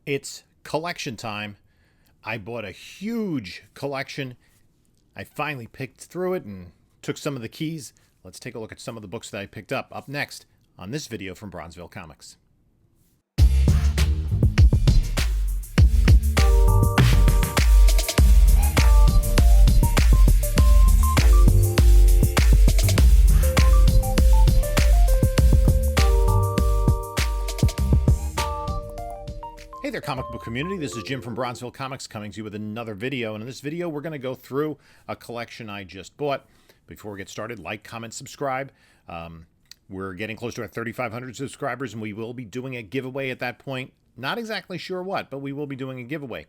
It's collection time. I bought a huge collection. I finally picked through it and took some of the keys. Let's take a look at some of the books that I picked up next on this video from Bronzeville Comics. Hey there, comic book community. This is Jim from Bronzeville Comics coming to you with another video. And in this video, we're going to go through a collection I just bought. Before we get started, like, comment, subscribe. We're getting close to our 3,500 subscribers, and we will be doing a giveaway at that point. Not exactly sure what, but we will be doing a giveaway.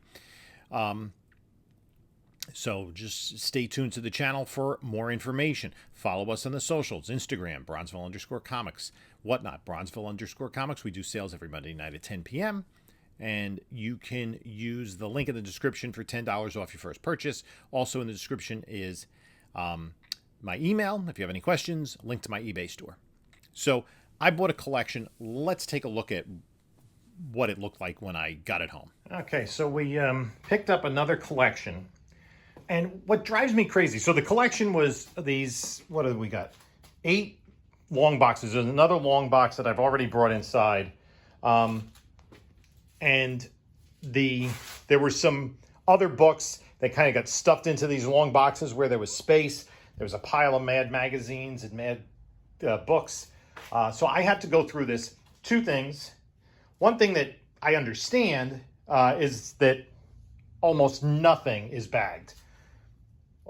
So just stay tuned to the channel for more information. Follow us on the socials, Instagram, Bronzeville_comics, whatnot, Bronzeville_comics. We do sales every Monday night at 10 p.m., and you can use the link in the description for $10 off your first purchase. Also in the description is my email, if you have any questions, link to my eBay store. So I bought a collection. Let's take a look at what it looked like when I got it home. Okay, so we picked up another collection. And what drives me crazy, so the collection was these, what have we got? 8 long boxes. There's another long box that I've already brought inside. And there were some other books that kind of got stuffed into these long boxes where there was space. There was a pile of Mad magazines and Mad books. So I had to go through this. 2 things. One thing that I understand is that almost nothing is bagged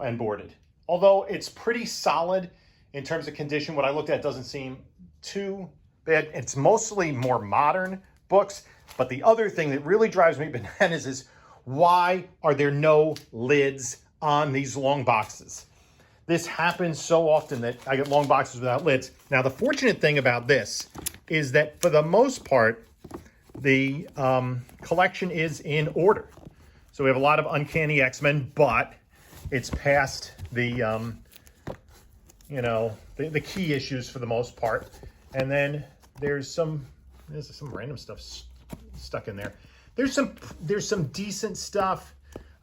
and boarded. Although it's pretty solid in terms of condition. What I looked at doesn't seem too bad. It's mostly more modern books. But the other thing that really drives me bananas is, why are there no lids on these long boxes? This happens so often that I get long boxes without lids. Now, the fortunate thing about this is that for the most part, the collection is in order. So we have a lot of Uncanny X-Men, but it's past the, the key issues for the most part. And then there's some random stuff stuck in there. There's some decent stuff.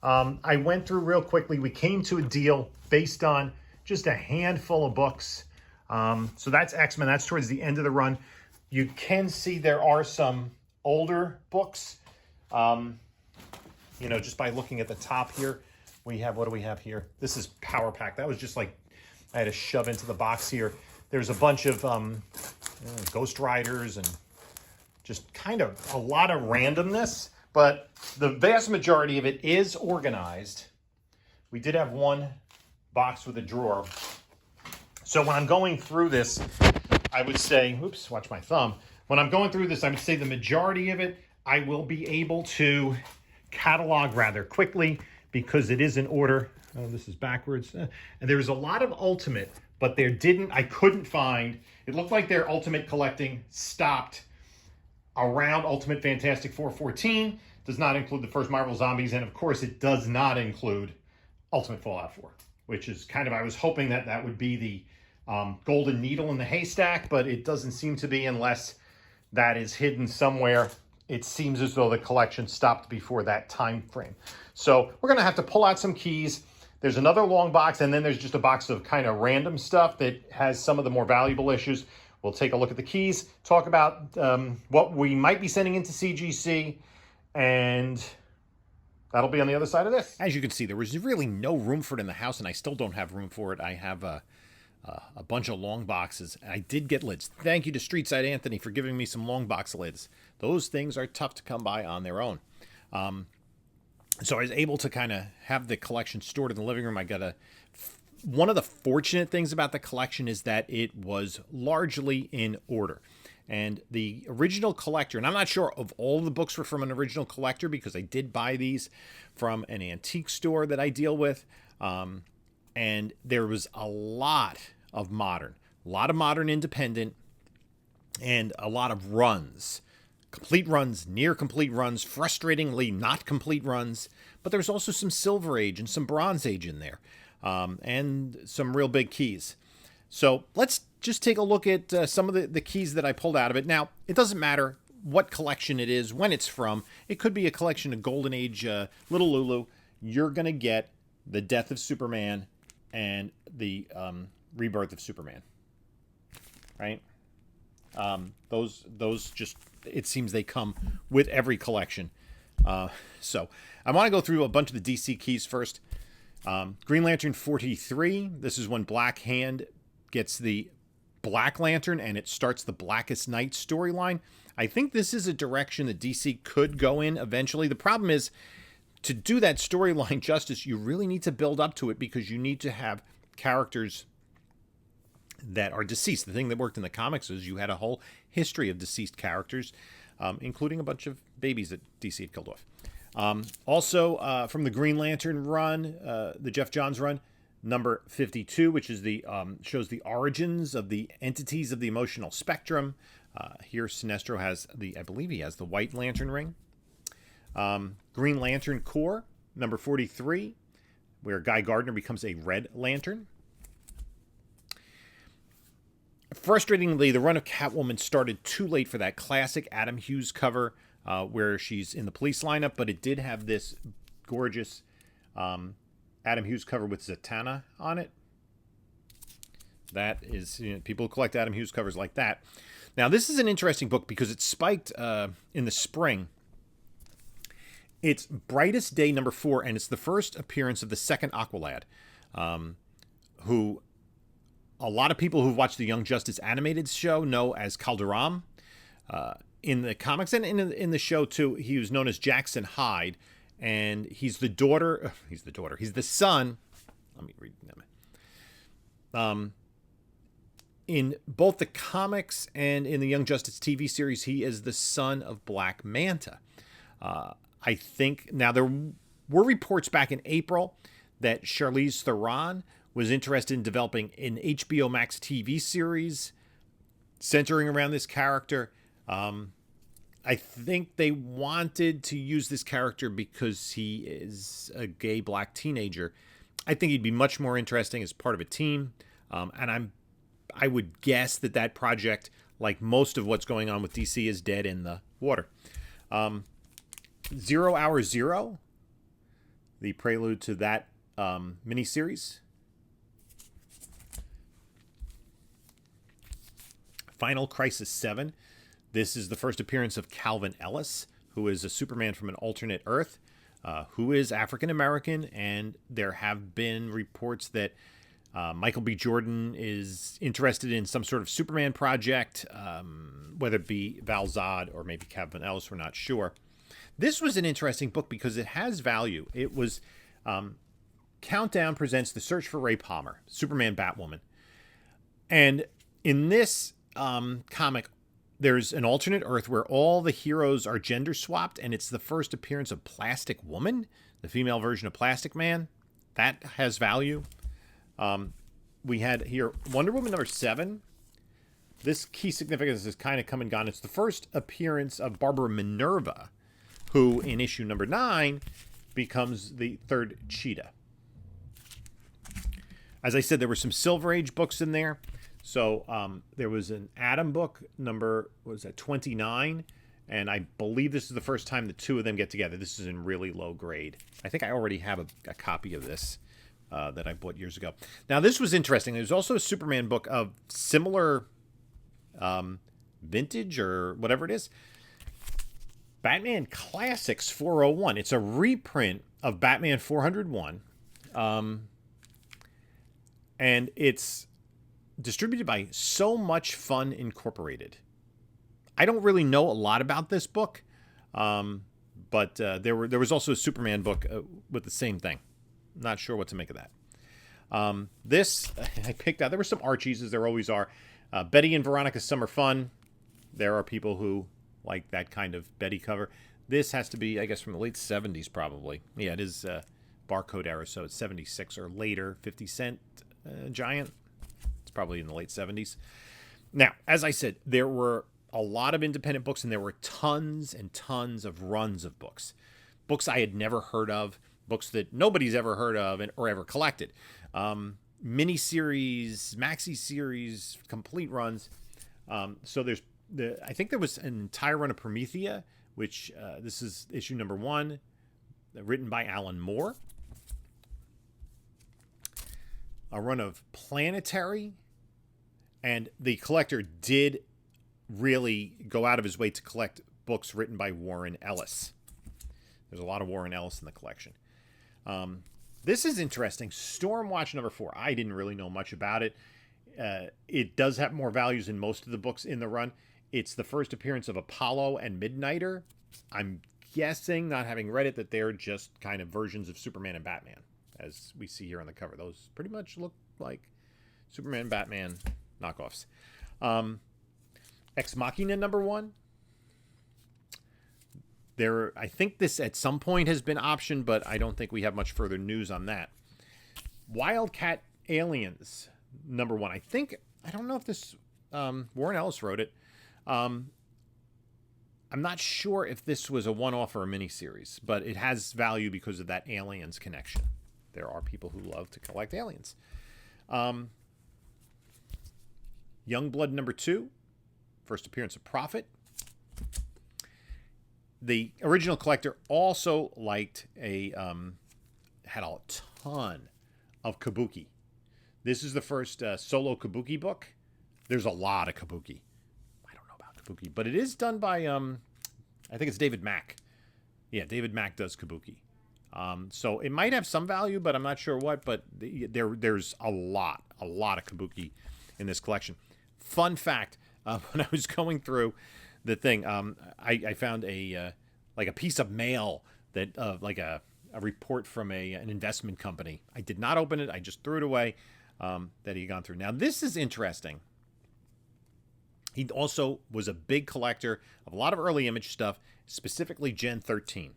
I went through real quickly. We came to a deal based on just a handful of books. So that's X-Men. That's towards the end of the run. You can see there are some older books. Just by looking at the top here, we have, what do we have here? This is Power Pack. That was just like, I had to shove into the box here. There's a bunch of Ghost Riders and just kind of a lot of randomness, but the vast majority of it is organized. We did have one box with a drawer. So when I'm going through this, I would say, oops, watch my thumb. When I'm going through this, I would say the majority of it, I will be able to catalog rather quickly because it is in order. Oh, this is backwards. And there's a lot of Ultimate, but I couldn't find, it looked like their Ultimate collecting stopped around Ultimate Fantastic 414. Does not include the first Marvel Zombies, and of course it does not include Ultimate Fallout 4, which is kind of, I was hoping that would be the golden needle in the haystack, but it doesn't seem to be unless that is hidden somewhere. It seems as though the collection stopped before that time frame. So we're gonna have to pull out some keys. There's another long box, and then there's just a box of kind of random stuff that has some of the more valuable issues. We'll take a look at the keys, talk about what we might be sending into CGC, and that'll be on the other side of this. As you can see, there was really no room for it in the house, and I still don't have room for it. I have a bunch of long boxes. I did get lids. Thank you to Streetside Anthony for giving me some long box lids. Those things are tough to come by on their own. So I was able to kind of have the collection stored in the living room. One of the fortunate things about the collection is that it was largely in order. And the original collector, and I'm not sure if all the books were from an original collector because I did buy these from an antique store that I deal with. And there was a lot of modern independent, and a lot of runs. Complete runs, near complete runs, frustratingly not complete runs. But there's also some Silver Age and some Bronze Age in there. And some real big keys. So let's just take a look at some of the keys that I pulled out of it. Now, it doesn't matter. what collection it is, when it's from. It could be a collection of Golden Age Little Lulu. You're going to get the death of Superman and the rebirth of Superman. Right? Those just, it seems they come with every collection. So I want to go through a bunch of the DC keys first. Green Lantern 43. This is when Black Hand gets the Black Lantern and it starts the Blackest Night storyline. I think this is a direction that DC could go in eventually. The problem is, to do that storyline justice, you really need to build up to it because you need to have characters that are deceased. The thing that worked in the comics is you had a whole history of deceased characters, including a bunch of babies that DC had killed off. Also, from the Green Lantern run, the Jeff Johns run, number 52, which is the shows the origins of the entities of the emotional spectrum. Here, Sinestro has I believe he has the White Lantern ring. Green Lantern Corps, number 43, where Guy Gardner becomes a Red Lantern. Frustratingly, the run of Catwoman started too late for that classic Adam Hughes cover where she's in the police lineup, but it did have this gorgeous Adam Hughes cover with Zatanna on it. That is, people collect Adam Hughes covers like that. Now, this is an interesting book because it spiked in the spring. It's Brightest Day number 4, and it's the first appearance of the second Aqualad, who a lot of people who've watched the Young Justice animated show know as Calderam. In the comics and in the show, too, he was known as Jackson Hyde, and he's the son. Let me read them. In both the comics and in the Young Justice TV series, he is the son of Black Manta. I think, now there were reports back in April that Charlize Theron was interested in developing an HBO Max TV series centering around this character. I think they wanted to use this character because he is a gay black teenager. I think he'd be much more interesting as part of a team. And I would guess that project, like most of what's going on with DC, is dead in the water. 0 Hour Zero, the prelude to that miniseries. Final Crisis 7. This is the first appearance of Calvin Ellis, who is a Superman from an alternate Earth, who is African American, and there have been reports that Michael B. Jordan is interested in some sort of Superman project, whether it be Val Zod or maybe Calvin Ellis, we're not sure. This was an interesting book because it has value. It was Countdown presents The Search for Ray Palmer, Superman Batwoman. And in this comic, there's an alternate Earth where all the heroes are gender swapped, and it's the first appearance of Plastic Woman, the female version of Plastic Man. That has value. We had here Wonder Woman number 7. This key significance has kind of come and gone. It's the first appearance of Barbara Minerva, who in issue number 9 becomes the third Cheetah. As I said, there were some Silver Age books in there. So there was an Atom book, number, 29? And I believe this is the first time the two of them get together. This is in really low grade. I think I already have a copy of this that I bought years ago. Now, this was interesting. There's also a Superman book of similar vintage or whatever it is. Batman Classics 401. It's a reprint of Batman 401. And it's distributed by So Much Fun Incorporated. I don't really know a lot about this book, but there was also a Superman book with the same thing. Not sure what to make of that. This I picked out. There were some Archies, as there always are. Betty and Veronica's Summer Fun. There are people who like that kind of Betty cover. This has to be, I guess, from the late 70s probably. Yeah, it is barcode era, so it's 76 or later. 50 Cent Giant. It's probably in the late 70s. Now, as I said, there were a lot of independent books, and there were tons and tons of runs of books. Books I had never heard of, books that nobody's ever heard of or ever collected. Mini-series, maxi-series, complete runs. So there's I think there was an entire run of Promethea, which this is issue number 1, written by Alan Moore. A run of Planetary, and the collector did really go out of his way to collect books written by Warren Ellis. There's a lot of Warren Ellis in the collection. This is interesting. Stormwatch number 4. I didn't really know much about it. It does have more values than most of the books in the run. It's the first appearance of Apollo and Midnighter. I'm guessing, not having read it, that they're just kind of versions of Superman and Batman, as we see here on the cover. Those pretty much look like Superman and Batman knockoffs. Ex Machina number 1. I think this at some point has been optioned, but I don't think we have much further news on that. Wildcat Aliens number 1. I don't know if this Warren Ellis wrote it. I'm not sure if this was a one-off or a miniseries, but it has value because of that Aliens connection. There are people who love to collect aliens. Youngblood number 2. First appearance of Prophet. The original collector also liked had a ton of Kabuki. This is the first solo Kabuki book. There's a lot of Kabuki. I don't know about Kabuki, but it is done by, I think it's David Mack. Yeah, David Mack does Kabuki. So it might have some value, but I'm not sure what. But there's a lot of Kabuki in this collection. Fun fact, when I was going through the thing, I found a piece of mail that like a report from an investment company. I did not open it. I just threw it away. That he had gone through. Now this is interesting. He also was a big collector of a lot of early Image stuff, specifically Gen 13.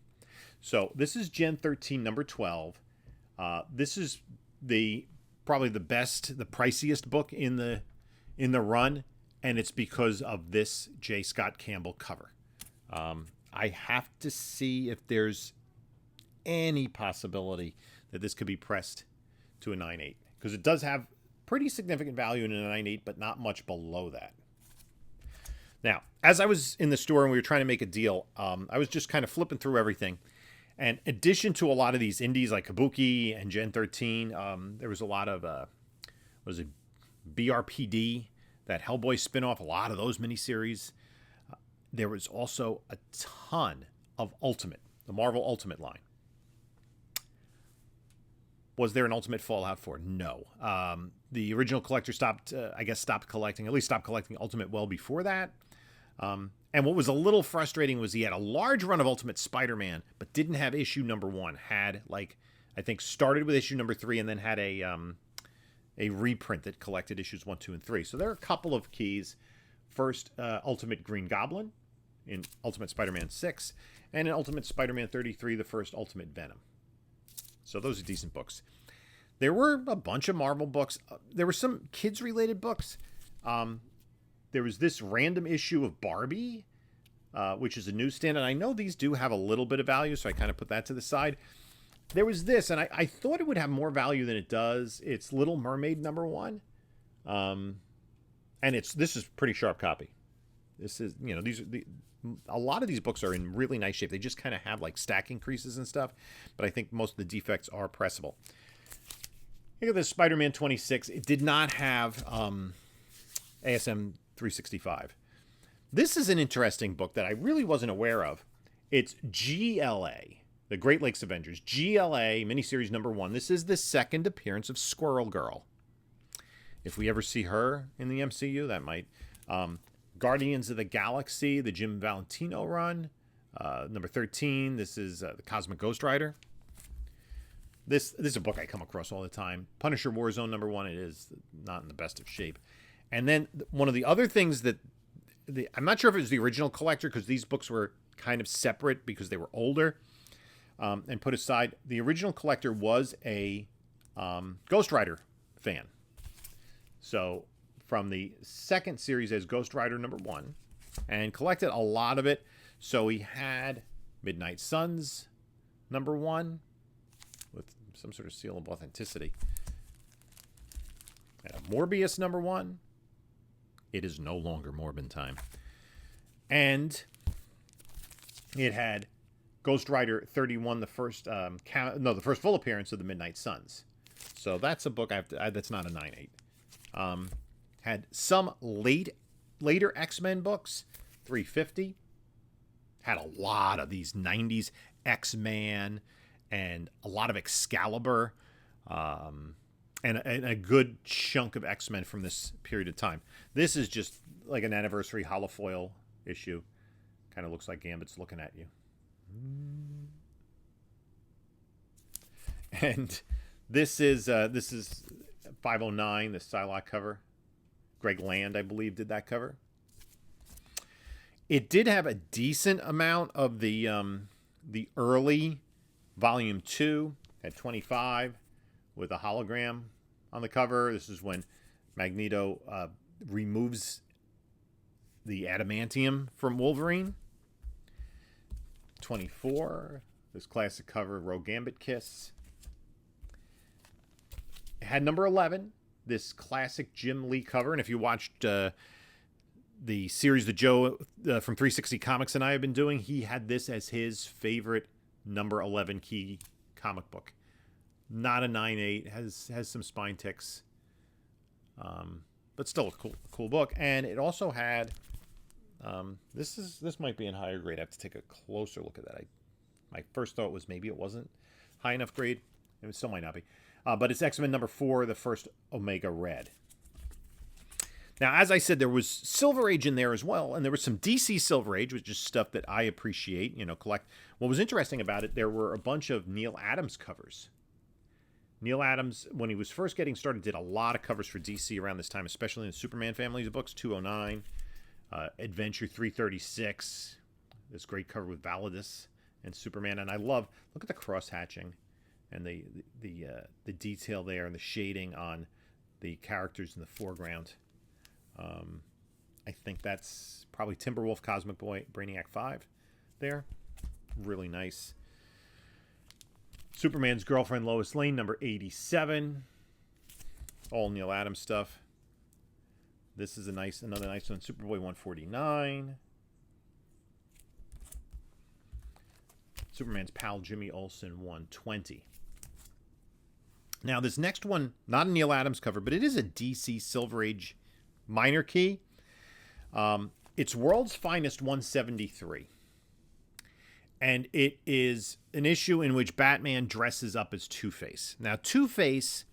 So this is Gen 13 number 12. This is probably the best, the priciest book in the run, and it's because of this J. Scott Campbell cover. I have to see if there's any possibility that this could be pressed to a 9.8, because it does have pretty significant value in a 9.8, but not much below that. Now, as I was in the store and we were trying to make a deal, I was just kind of flipping through everything. And in addition to a lot of these indies like Kabuki and Gen 13, there was a lot of, BRPD, that Hellboy spinoff, a lot of those miniseries. There was also a ton of Ultimate, the Marvel Ultimate line. Was there an Ultimate Fallout 4? No. The original collector stopped collecting Ultimate well before that. And what was a little frustrating was he had a large run of Ultimate Spider-Man, but didn't have issue number 1. Had, I think started with issue number 3 and then had a reprint that collected issues 1, 2, and 3. So there are a couple of keys. First, Ultimate Green Goblin in Ultimate Spider-Man 6, and in Ultimate Spider-Man 33, the first Ultimate Venom. So those are decent books. There were a bunch of Marvel books. There were some kids-related books. There was this random issue of Barbie, which is a newsstand, and I know these do have a little bit of value, so I kind of put that to the side. There was this, and I thought it would have more value than it does. It's Little Mermaid number 1. And this is pretty sharp copy. This is, a lot of these books are in really nice shape. They just kind of have like stacking creases and stuff, but I think most of the defects are pressable. Look at this Spider-Man 26. It did not have ASM 365. This is an interesting book that I really wasn't aware of. It's GLA, the Great Lakes Avengers. GLA miniseries number 1. This is the second appearance of Squirrel Girl. If we ever see her in the MCU, that might. Guardians of the Galaxy, the Jim Valentino run. Number 13, this is the Cosmic Ghost Rider. This is a book I come across all the time. Punisher Warzone number 1, it is not in the best of shape. And then one of the other things that, I'm not sure if it was the original collector, because these books were kind of separate because they were older and put aside. The original collector was a Ghost Rider fan. So from the second series as Ghost Rider number 1, and collected a lot of it. So he had Midnight Suns number 1 with some sort of seal of authenticity. And Morbius number 1. It is no longer Morbin time. And it had Ghost Rider 31, the first the first full appearance of the Midnight Suns. So that's a book that's not a 9.8. Had some later X-Men books, 350. Had a lot of these 90s X-Man and a lot of Excalibur, and a good chunk of X-Men from this period of time. This is just like an anniversary holofoil issue. Kind of looks like Gambit's looking at you. And this is 509, the Psylocke cover. Greg Land, I believe, did that cover. It did have a decent amount of the early Volume 2 at 25 with a hologram on the cover. This is when Magneto removes the adamantium from Wolverine. 24, this classic cover, Rogue Gambit Kiss. It had number 11, this classic Jim Lee cover. And if you watched the series that Joe from 360 Comics and I have been doing, he had this as his favorite number 11 key comic book. Not a 9.8, has some spine ticks, but still a cool book. And it also had this might be in higher grade. I have to take a closer look at that. My first thought was maybe it wasn't high enough grade. It still might not be, but it's X-Men number 4, the first Omega Red. Now, as I said, there was Silver Age in there as well, and there was some DC Silver Age, which is stuff that I appreciate, collect. What was interesting about it, there were a bunch of Neil Adams covers. Neil Adams, when he was first getting started, did a lot of covers for DC around this time, especially in the Superman families of books, 209, Adventure 336, this great cover with Validus and Superman. And I love, look at the cross-hatching and the detail there and the shading on the characters in the foreground. I think that's probably Timberwolf, Cosmic Boy, Brainiac 5 there. Really nice. Superman's Girlfriend, Lois Lane, number 87. All Neil Adams stuff. This is another nice one. Superboy 149. Superman's pal, Jimmy Olsen, 120. Now, this next one, not a Neil Adams cover, but it is a DC Silver Age minor key. It's World's Finest 173. And it is an issue in which Batman dresses up as Two-Face. Now, Two-Face,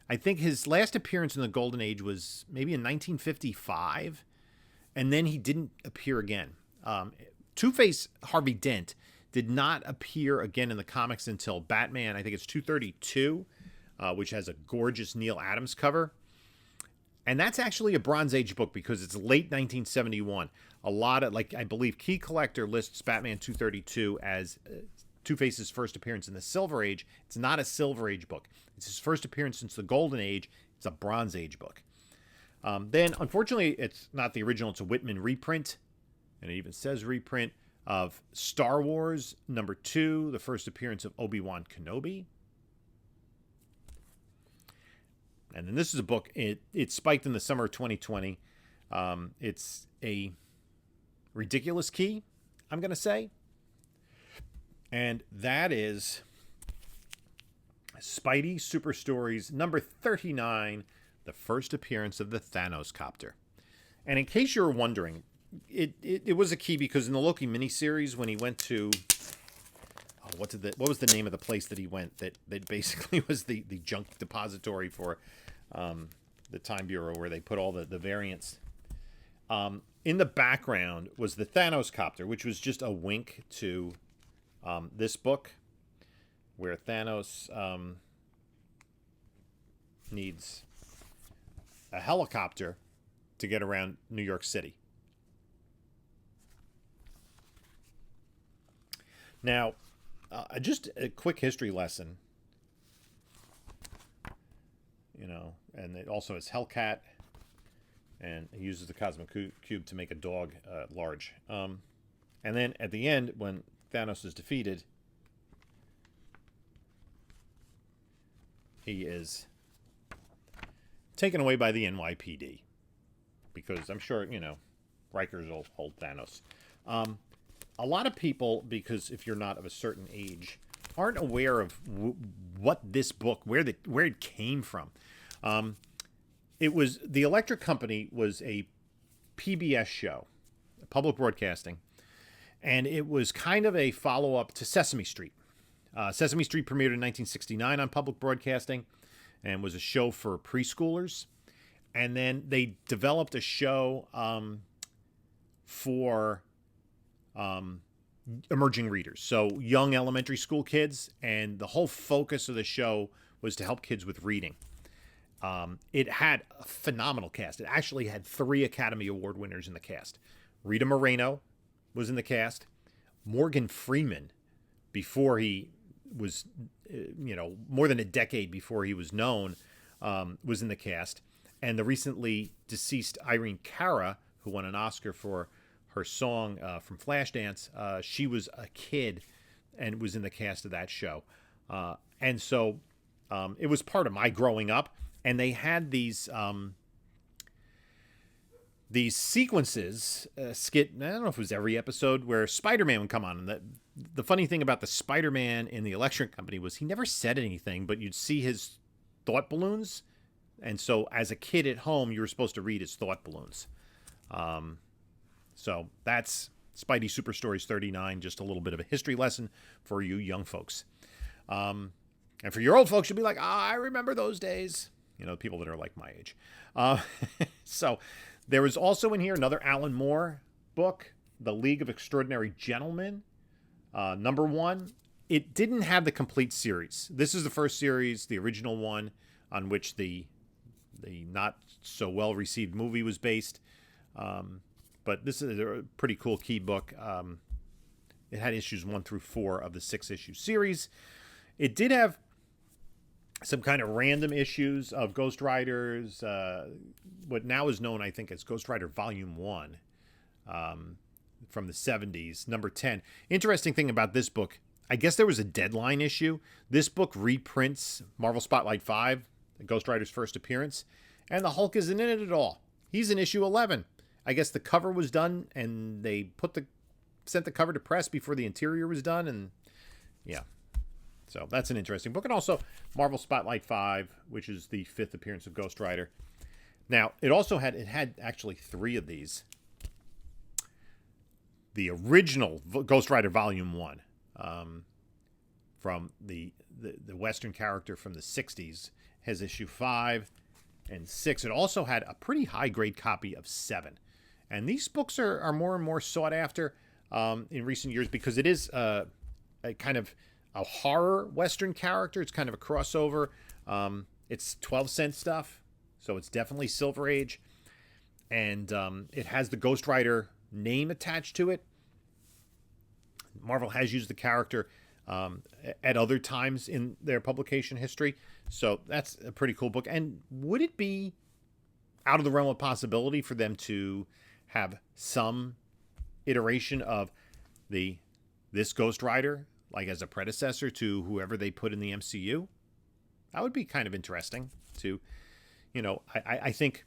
I think his last appearance in the Golden Age was maybe in 1955. And then he didn't appear again. Two-Face, Harvey Dent, did not appear again in the comics until Batman, I think it's 232, which has a gorgeous Neil Adams cover. And that's actually a Bronze Age book because it's late 1971. A lot of, I believe Key Collector lists Batman 232 as Two-Face's first appearance in the Silver Age. It's not a Silver Age book. It's his first appearance since the Golden Age. It's a Bronze Age book. Then, unfortunately, it's not the original. It's a Whitman reprint. And it even says reprint of Star Wars number 2, the first appearance of Obi-Wan Kenobi. And then this is a book, it spiked in the summer of 2020. It's a ridiculous key, I'm going to say. And that is Spidey Super Stories number 39, the first appearance of the Thanos Copter. And in case you're wondering, it was a key because in the Loki miniseries, when he went to... what was the name of the place that he went that basically was the junk depository for the Time Bureau where they put all the variants. In the background was the Thanos Copter, which was just a wink to this book where Thanos needs a helicopter to get around New York City. Now, just a quick history lesson, and it also has Hellcat, and he uses the Cosmic Cube to make a dog large. And then at the end, when Thanos is defeated, he is taken away by the NYPD. Because I'm sure, Rikers will hold Thanos. A lot of people, because if you're not of a certain age, aren't aware of what this book, where it came from. It was the Electric Company was a PBS show, public broadcasting, and it was kind of a follow-up to Sesame Street. Sesame Street premiered in 1969 on public broadcasting and was a show for preschoolers. And then they developed a show for emerging readers, so young elementary school kids, and the whole focus of the show was to help kids with reading. It had a phenomenal cast. It actually had 3 Academy Award winners in the cast. Rita Moreno was in the cast. Morgan Freeman, before he was, more than a decade before he was known, was in the cast. And the recently deceased Irene Cara, who won an Oscar for her song from Flashdance, she was a kid and was in the cast of that show. And so it was part of my growing up. And they had these sequences, skit, I don't know if it was every episode, where Spider-Man would come on. And the funny thing about the Spider-Man in the Electric Company was he never said anything, but you'd see his thought balloons. And so as a kid at home, you were supposed to read his thought balloons. So that's Spidey Super Stories 39, just a little bit of a history lesson for you young folks. And for your old folks, you'll be like, I remember those days. People that are like my age. So there was also in here another Alan Moore book, The League of Extraordinary Gentlemen, number 1. It didn't have the complete series. This is the first series, the original one, on which the not so well received movie was based. But this is a pretty cool key book. It had issues 1 through 4 of the 6-issue series. It did have some kind of random issues of Ghost Riders, what now is known, I think, as Ghost Rider Volume 1, from the 70s, number 10. Interesting thing about this book, I guess there was a deadline issue. This book reprints Marvel Spotlight 5, Ghost Rider's first appearance, and the Hulk isn't in it at all. He's in issue 11. I guess the cover was done, and they sent the cover to press before the interior was done, and yeah. So that's an interesting book. And also Marvel Spotlight 5, which is the 5th appearance of Ghost Rider. Now, it had actually 3 of these. The original Ghost Rider Volume 1, from the Western character from the 60s, has issue 5 and 6. It also had a pretty high-grade copy of 7. And these books are more and more sought after in recent years because it is a kind of a horror Western character. It's kind of a crossover. It's 12-cent stuff, so it's definitely Silver Age. And it has the Ghost Rider name attached to it. Marvel has used the character at other times in their publication history. So that's a pretty cool book. And would it be out of the realm of possibility for them to have some iteration of this Ghost Rider, like as a predecessor to whoever they put in the MCU? That would be kind of interesting to, I think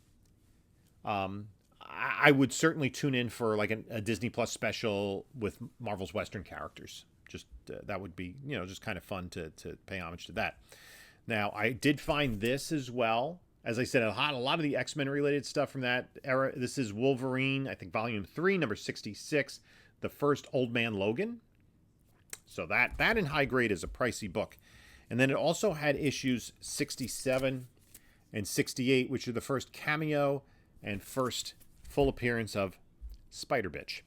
I would certainly tune in for like a Disney Plus special with Marvel's Western characters. Just that would be, just kind of fun to pay homage to that. Now, I did find this as well. As I said, a lot of the X-Men related stuff from that era. This is Wolverine, I think Volume 3, number 66, the first Old Man Logan. So that in high grade is a pricey book. And then it also had issues 67 and 68, which are the first cameo and first full appearance of Spider-Bitch.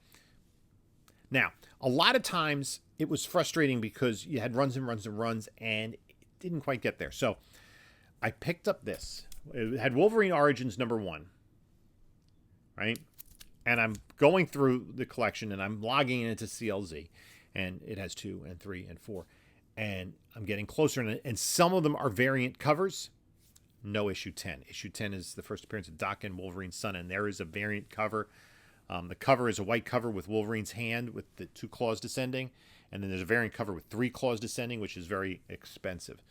Now, a lot of times it was frustrating because you had runs and runs and runs, and it didn't quite get there. So I picked up this. It had Wolverine Origins number 1, right? And I'm going through the collection, and I'm logging into CLZ, and it has 2 and 3 and 4. And I'm getting closer, and some of them are variant covers. No issue 10. Issue 10 is the first appearance of Doc and Wolverine's son, and there is a variant cover. The cover is a white cover with Wolverine's hand with the 2 claws descending, and then there's a variant cover with 3 claws descending, which is very expensive.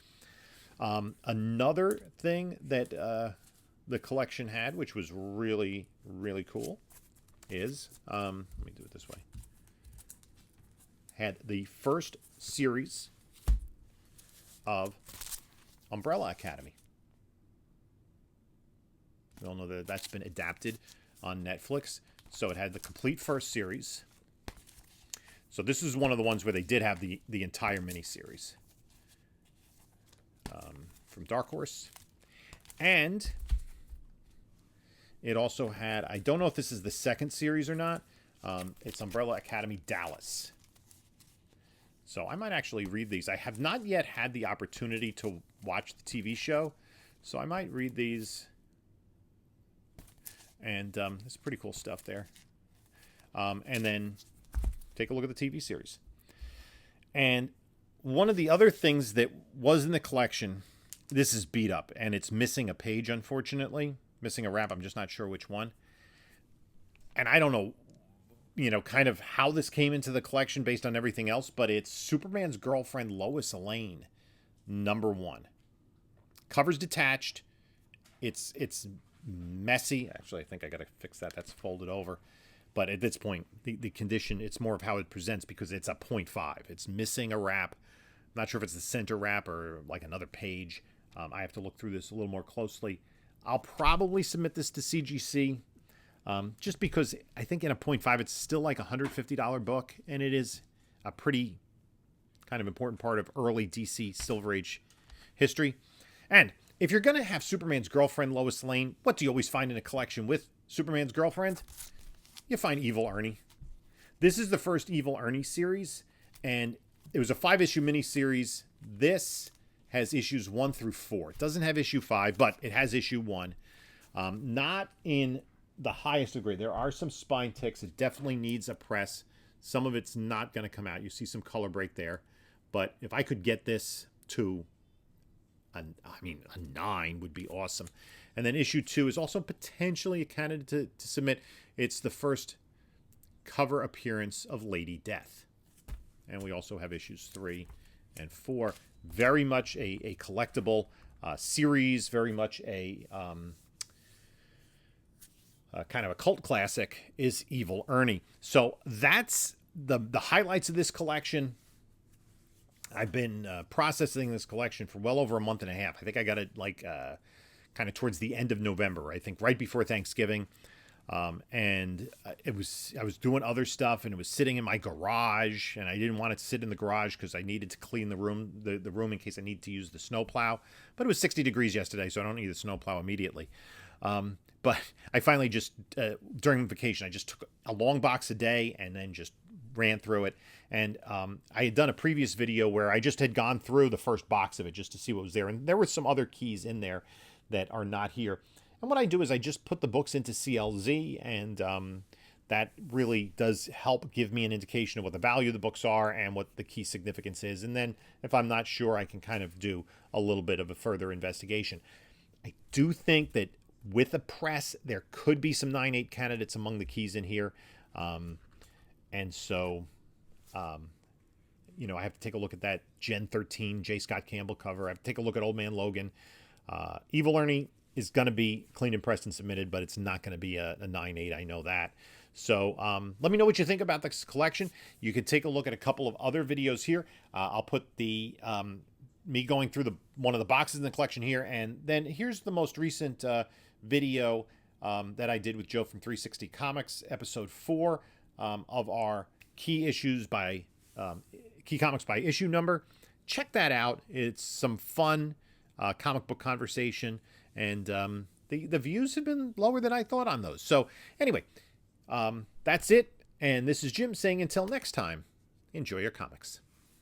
Another thing that the collection had, which was really, really cool, is, let me do it this way, had the first series of Umbrella Academy. We all know that that's been adapted on Netflix. So it had the complete first series. So this is one of the ones where they did have the entire miniseries from Dark Horse. And it also had, I don't know if this is the second series or not, it's Umbrella Academy Dallas. So I might actually read these. I have not yet had the opportunity to watch the TV show, so I might read these. And there's pretty cool stuff there. And then take a look at the TV series. And one of the other things that was in the collection, this is beat up, and it's missing a page, unfortunately. Missing a wrap. I'm just not sure which one. And I don't know, kind of how this came into the collection based on everything else, but it's Superman's girlfriend, Lois Lane, #1. Cover's detached. It's messy. Actually, I think I got to fix that. That's folded over. But at this point, the condition, it's more of how it presents because it's a 0.5. It's missing a wrap. I'm not sure if it's the center wrap or like another page. I have to look through this a little more closely. I'll probably submit this to CGC just because I think in a 0.5, it's still like a $150 book, and it is a pretty kind of important part of early DC Silver Age history. And if you're going to have Superman's girlfriend, Lois Lane, what do you always find in a collection with Superman's girlfriend? You find Evil Ernie. This is the first Evil Ernie series, and it was a 5-issue miniseries. This has issues 1 through 4. It doesn't have issue 5, but it has issue 1. Not in the highest degree. There are some spine ticks. It definitely needs a press. Some of it's not going to come out. You see some color break there. But if I could get this to a 9 would be awesome. And then issue 2 is also potentially a candidate to submit. It's the first cover appearance of Lady Death. And we also have issues 3 and 4. Very much a collectible series, very much a kind of a cult classic is Evil Ernie. So that's the highlights of this collection. I've been processing this collection for well over a month and a half. I think I got it like kind of towards the end of November. I think right before Thanksgiving. And I was doing other stuff, and it was sitting in my garage, and I didn't want it to sit in the garage because I needed to clean the room in case I need to use the snowplow. But it was 60 degrees yesterday, so I don't need the snowplow immediately. But I finally just, during vacation, I just took a long box a day and then just ran through it. And I had done a previous video where I just had gone through the first box of it just to see what was there. And there were some other keys in there that are not here. And what I do is I just put the books into CLZ, and that really does help give me an indication of what the value of the books are and what the key significance is. And then if I'm not sure, I can kind of do a little bit of a further investigation. I do think that with a press, there could be some 9/8 candidates among the keys in here. And so, I have to take a look at that Gen 13 J. Scott Campbell cover. I have to take a look at Old Man Logan. Evil Ernie is going to be cleaned and pressed and submitted, but it's not going to be a 9/8. I know that. So let me know what you think about this collection. You can take a look at a couple of other videos here. I'll put the me going through one of the boxes in the collection here, and then here's the most recent video that I did with Joe from 360 Comics, episode 4 of our key issues by key comics by issue number. Check that out. It's some fun comic book conversation. And the views have been lower than I thought on those. So anyway, that's it. And this is Jim saying until next time, enjoy your comics.